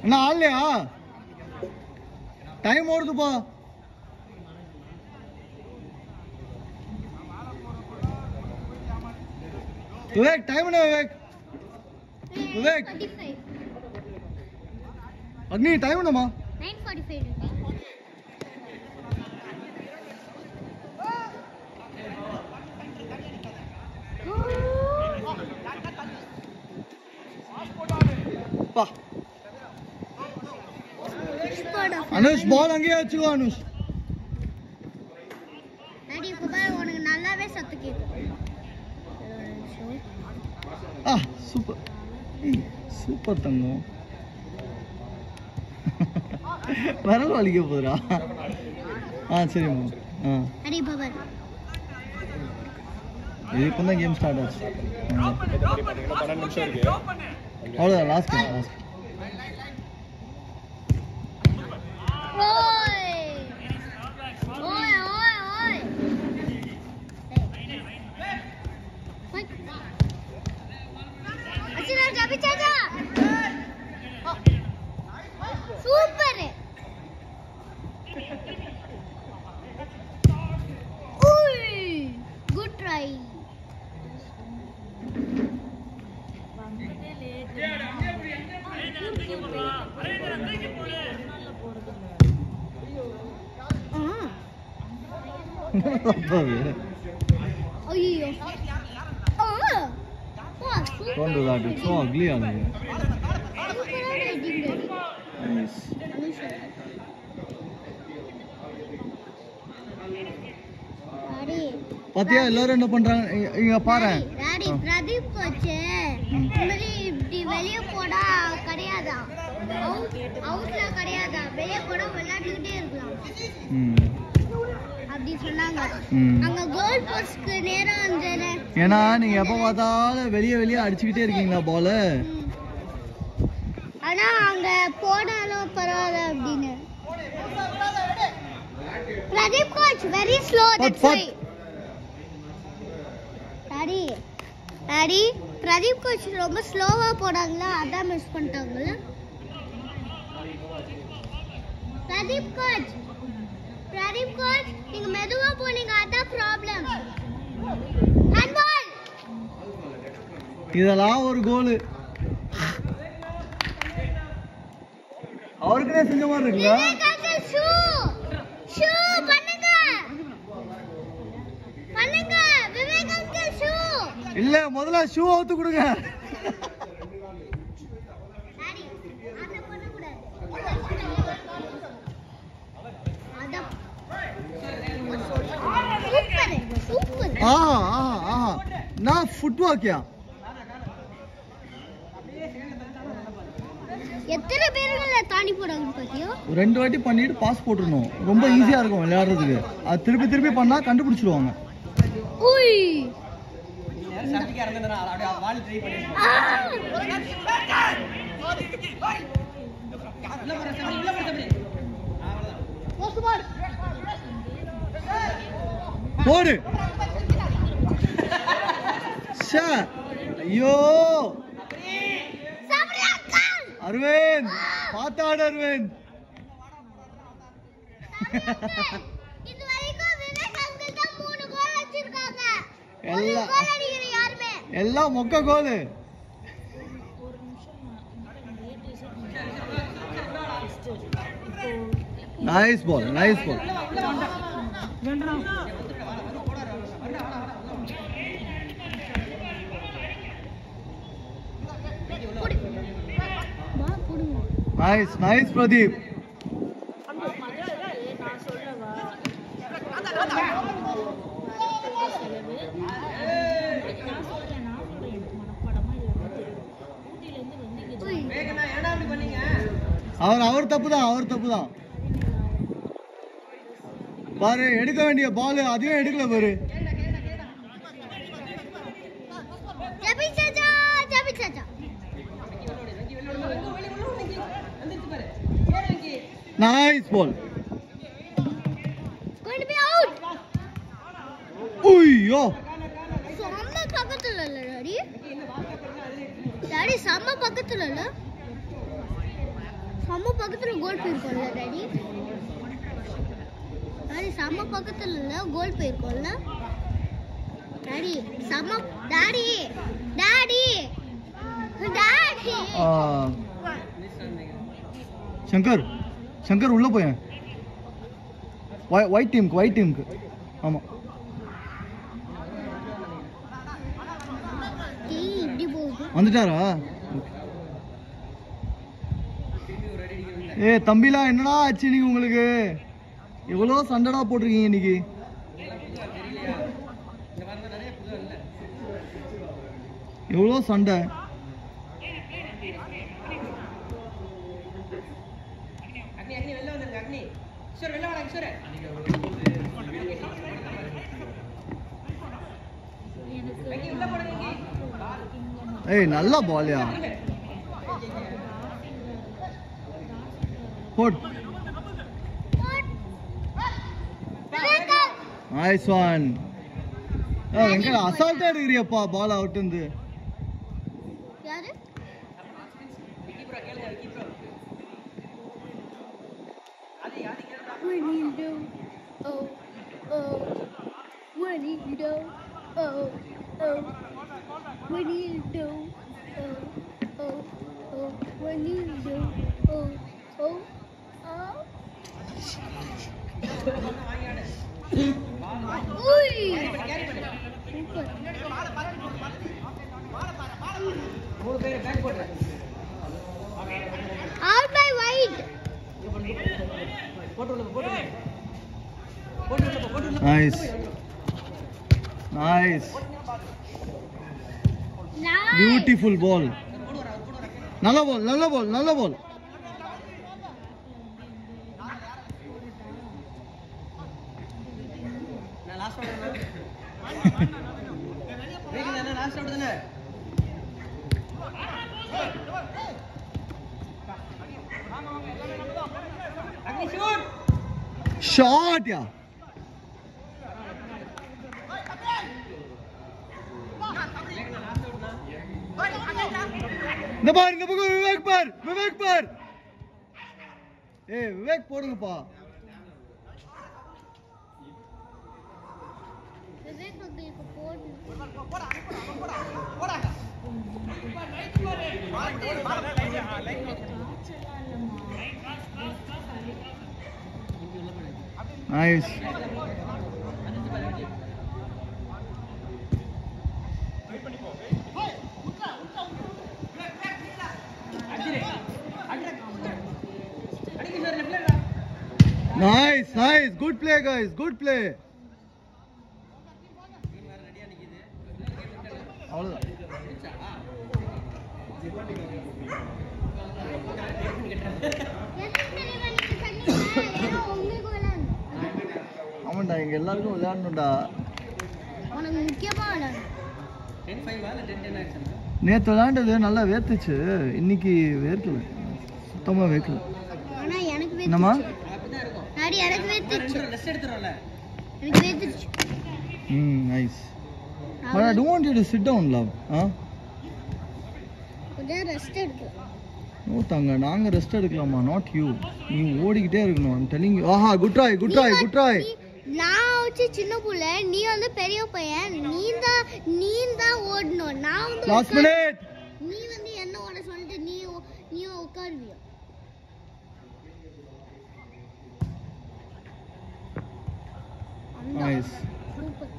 என்ன ஆடலையா? Time ஓடுதுப்பா. Vivek time என்ன விவேக்? விவேக் அக்னி time என்னமா? 9:45. பா அனுஷ் பால் அங்கேயே வச்சுக்கோ அனுஷ். அடி குமார் உனக்கு நல்லாவே சத்து கேக்குது. சூப்பர் சூப்பர் தங்கம். வரல் வலிக்க போதுரா. சரிம்மா. அடி பவர் இது இப்போ தான் கேம் ஸ்டார்ட் ஆச்சு. அவ்வளோதான் லாஸ்ட். சூப்பர். Good try. ஐயோ Don't do that. It's so ugly on you. Nice. பாத்தியா எல்லாரும் என்ன பண்றாங்க இங்க பாரு. டாடி பிரதீப் கோச் மாதிரி இப்படி வெளிய போடா கிடையாதா? அவுட்ல கிடையாதா? வெளிய போடா விளையாடிட்டே இருக்கலாம். அப்படி சொன்னாங்க. அங்க கோல் போஸ்ட்க்கு நேரா வந்தேனே. ஏனா நீங்க எப்ப பார்த்தாலும் வெளிய அடிச்சிட்டே இருக்கீங்களா பால்? ஆனா அங்க போனாலும் பரவாயில்லை அப்படினு. Pradeep coach very slow that's why. Daddy Pradeep coach ரொம்ப ஸ்லோவா போறாங்களா அதான் மிஸ் பண்ணிட்டாங்கல. பிரதீப் கோச் நீங்க மெதுவா போனீங்க அதான் ப்ராப்ளம். ஹேண்ட் பால். இதெல்லாம் ஒரு கோல். அவருக்கே செஞ்ச மாதிரி இருக்குல்ல. ஷூ பண்ணுங்க விவேக் அங்கிள் ஷூ. இல்ல முதல்ல ஷூ அவுத்து கொடுங்க. டாடி அத பண்ண கூடாது. அத சூப்பர். நான் ஃபுட்வாக்கியா எத்தனை பேருங்கள தாண்டி போறாங்க பாத்தியா? 2 வாட்டி பண்ணிட்டு பாஸ் போட்டுறணும். ரொம்ப ஈஸியா இருக்கும் விளையாடுறதுக்கு. அது திருப்பி பண்ணா கண்டுபிடிச்சிடுவாங்க. ஓய் சட்டிக்கு இறங்குறா அப்படியே வால் ட்ரை பண்ணி. உள்ள போற போடு. ஷா ஐயோ அரவிந்த் பாத்தாடு அரவிந்த். இது வரைக்கும் விவேக் அங்கிள் தான் 3 கோல் அடிச்சிருக்காங்க. எல்லாம் மொக்க goal. Nice ball. Nice Pradeep. அவர் தப்பு தான். பாரு எடுக்க வேண்டிய பால் அதையும் எடுக்கல பாரு. Nice ball. Going to be out. Uyyo. Samma pakkathula illa daddy. Daddy samma pakkathula illa. செம்ம பக்கத்துல கோல் போயிருக்கோம்ல டாடி. டாடி செம்ம பக்கத்துல இல்ல கோல் போயிருக்கோம்ல டாடி. செம்ம daddy daddy daddy. Shankar Shankar உள்ள போயேன். ஒயிட் டீமுக்கு ஆமா. இப்படி போகுது. வந்துட்டாரா? ஏ தம்பிலாம் என்னடா ஆச்சு இன்னைக்கு உங்களுக்கு? எவ்வளோ சண்டைடா போட்டிருக்கீங்க இன்னைக்கு. எவ்வளோ சண்டை. ஏய் நல்ல பால்யா. போட். Nice one. எங்க அசால்ட்டா எடுக்கறியப்பா பால் அவுட் இருந்து. யாரு? Out by wide. Nice. Nice. Beautiful ball. நல்ல ball. Shot yeah. இந்த பக்கம் விவேக் பார். ஏய் விவேக் போடுங்கப்பா. விவேக் வந்து இப்ப போடு. Nice. Nice. Good play, guys. Good play. அவ்வளவுதான். ஆமாண்டா இங்க எல்லாருக்கும் விளையாடணும்டா. உனக்கு முக்கியமா விளையாடணும். நேத்து விளையாண்டது நல்லா வேர்த்துச்சு. இன்னைக்கு வேர்க்கல. சுத்தமா வேர்க்கல. ஆனா எனக்கு வேர்த்துச்சு. என்னம்மா? டாடி எனக்கு வேர்த்துச்சு. ரெஸ்ட் எடுத்துறோம்ல. எனக்கு வேர்த்துச்சு. Nice. But I don't want you to sit down, love. கொஞ்சம் ரெஸ்ட் எடுத்து. நோ தங்க நாங்க ரெஸ்ட் எடுக்கலாமா? Not you. நீ ஓடிக்கிட்டே இருக்கணும். I'm telling you. Aha good try. நான் வச்சு சின்ன புள்ள, நீ வந்து பெரிய பையன். நீ தான் ஓடணும். நான் வந்து last minute. நீ வந்து என்ன ஓட சொல்லிட்டு நீ உட்காருவியா? Nice. சூப்பர்.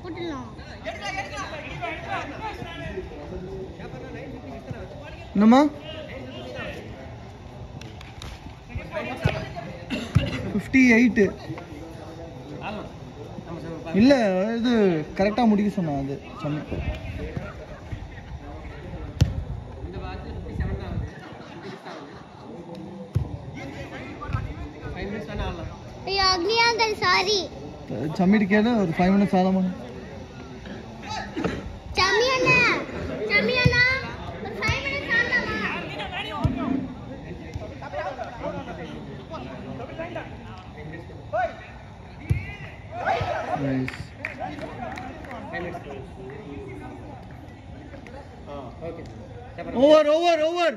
போடலாம். என்னம்மா? 58. இல்ல இது கரெக்டா முடிக்க சொன்னா அது சொன்னேன். ஐயோ அக்னியாந்தல் சாரி. சம்மிட்டு கேளு ஒரு 5 minutes ஆலாமா? சமியனா ஒரு 5 minutes ஆலாமா? Nice. Over.